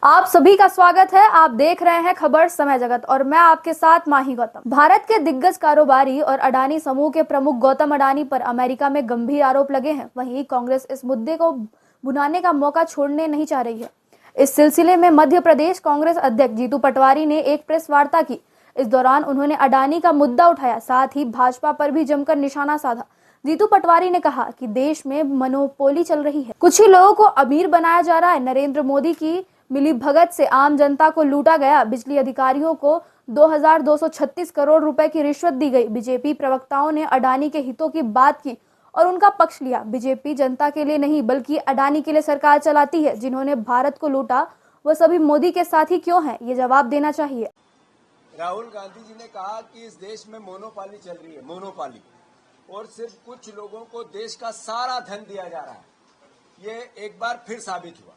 आप सभी का स्वागत है। आप देख रहे हैं खबर समय जगत और मैं आपके साथ माही गौतम। भारत के दिग्गज कारोबारी और अडानी समूह के प्रमुख गौतम अडानी पर अमेरिका में गंभीर आरोप लगे हैं। वहीं कांग्रेस इस मुद्दे को भुनाने का मौका छोड़ने नहीं चाह रही है। इस सिलसिले में मध्य प्रदेश कांग्रेस अध्यक्ष जीतू पटवारी ने एक प्रेस वार्ता की। इस दौरान उन्होंने अडानी का मुद्दा उठाया, साथ ही भाजपा पर भी जमकर निशाना साधा। जीतू पटवारी ने कहा कि देश में मोनोपोली चल रही है, कुछ ही लोगों को अमीर बनाया जा रहा है। नरेंद्र मोदी की मिली भगत से आम जनता को लूटा गया। बिजली अधिकारियों को 2236 करोड़ रुपए की रिश्वत दी गई। बीजेपी प्रवक्ताओं ने अडानी के हितों की बात की और उनका पक्ष लिया। बीजेपी जनता के लिए नहीं बल्कि अडानी के लिए सरकार चलाती है। जिन्होंने भारत को लूटा वह सभी मोदी के साथ ही क्यों हैं, ये जवाब देना चाहिए। राहुल गांधी जी ने कहा कि इस देश में मोनोपाली चल रही है, मोनोपाली, और सिर्फ कुछ लोगों को देश का सारा धन दिया जा रहा है। ये एक बार फिर साबित हुआ।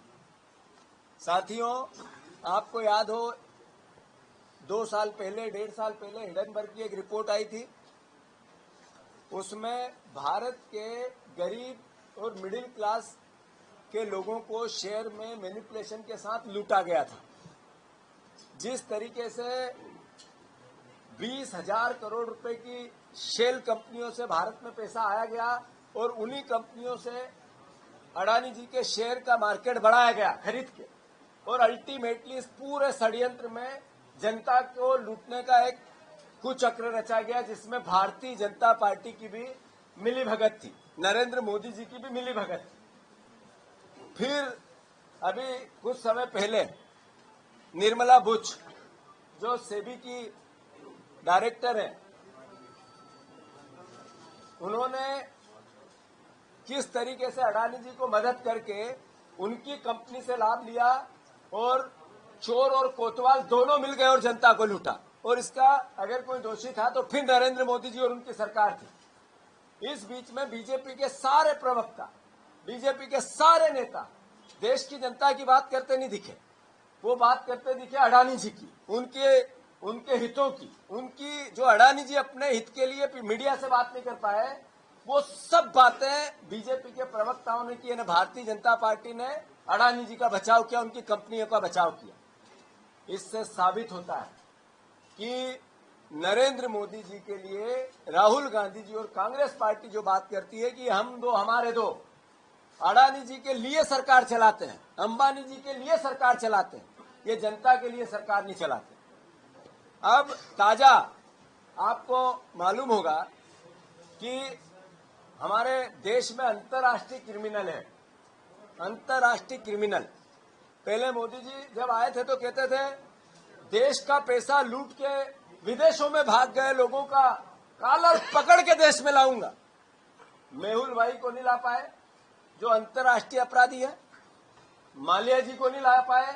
साथियों, आपको याद हो 2 साल पहले, 1.5 साल पहले हिडनबर्ग की एक रिपोर्ट आई थी। उसमें भारत के गरीब और मिडिल क्लास के लोगों को शेयर में मैनिपुलेशन के साथ लूटा गया था। जिस तरीके से 20,000 करोड़ रुपए की शेल कंपनियों से भारत में पैसा आया गया और उन्हीं कंपनियों से अडानी जी के शेयर का मार्केट बढ़ाया गया खरीद के, और अल्टीमेटली इस पूरे षड्यंत्र में जनता को लूटने का एक कुचक्र रचा गया, जिसमें भारतीय जनता पार्टी की भी मिलीभगत थी, नरेंद्र मोदी जी की भी मिलीभगत थी। फिर अभी कुछ समय पहले निर्मला बुच, जो सेबी की डायरेक्टर है, उन्होंने किस तरीके से अडानी जी को मदद करके उनकी कंपनी से लाभ लिया और चोर और कोतवाल दोनों मिल गए और जनता को लूटा। और इसका अगर कोई दोषी था तो फिर नरेंद्र मोदी जी और उनकी सरकार थी। इस बीच में बीजेपी के सारे प्रवक्ता, बीजेपी के सारे नेता देश की जनता की बात करते नहीं दिखे। वो बात करते दिखे अडानी जी की, उनके हितों की, उनकी जो अडानी जी अपने हित के लिए मीडिया से बात नहीं कर पाए, वो सब बातें बीजेपी के प्रवक्ताओं ने की। भारतीय जनता पार्टी ने अडानी जी का बचाव किया, उनकी कंपनियों का बचाव किया। इससे साबित होता है कि नरेंद्र मोदी जी के लिए राहुल गांधी जी और कांग्रेस पार्टी जो बात करती है कि हम दो हमारे दो, अडानी जी के लिए सरकार चलाते हैं, अंबानी जी के लिए सरकार चलाते हैं, ये जनता के लिए सरकार नहीं चलाते। अब ताजा आपको मालूम होगा कि हमारे देश में अंतर्राष्ट्रीय क्रिमिनल है, अंतर्राष्ट्रीय क्रिमिनल। पहले मोदी जी जब आए थे तो कहते थे देश का पैसा लूट के विदेशों में भाग गए लोगों का कॉलर पकड़ के देश में लाऊंगा। मेहुल भाई को नहीं ला पाए, जो अंतर्राष्ट्रीय अपराधी है। माल्या जी को नहीं ला पाए,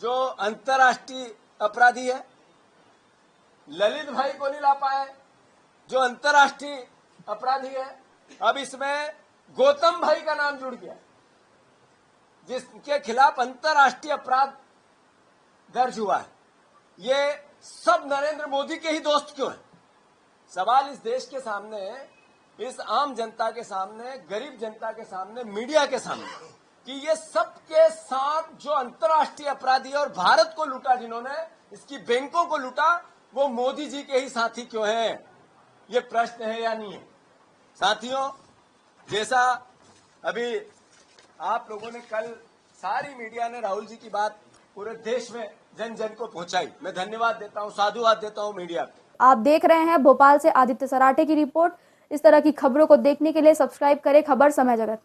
जो अंतर्राष्ट्रीय अपराधी है। ललित भाई को नहीं ला पाए, जो अंतर्राष्ट्रीय अपराधी है। अब इसमें गौतम भाई का नाम जुड़ गया, जिसके खिलाफ अंतर्राष्ट्रीय अपराध दर्ज हुआ है। ये सब नरेंद्र मोदी के ही दोस्त क्यों हैं? सवाल इस देश के सामने, इस आम जनता के सामने, गरीब जनता के सामने, मीडिया के सामने, कि ये सबके साथ जो अंतर्राष्ट्रीय अपराधी और भारत को लूटा, जिन्होंने इसकी बैंकों को लूटा, वो मोदी जी के ही साथी क्यों हैं? ये प्रश्न है या नहीं है? साथियों, जैसा अभी आप लोगों ने कल सारी मीडिया ने राहुल जी की बात पूरे देश में जन जन को पहुंचाई, मैं धन्यवाद देता हूं, साधुवाद देता हूं मीडिया को। आप देख रहे हैं भोपाल से आदित्य सराठे की रिपोर्ट। इस तरह की खबरों को देखने के लिए सब्सक्राइब करें खबर समय जगत।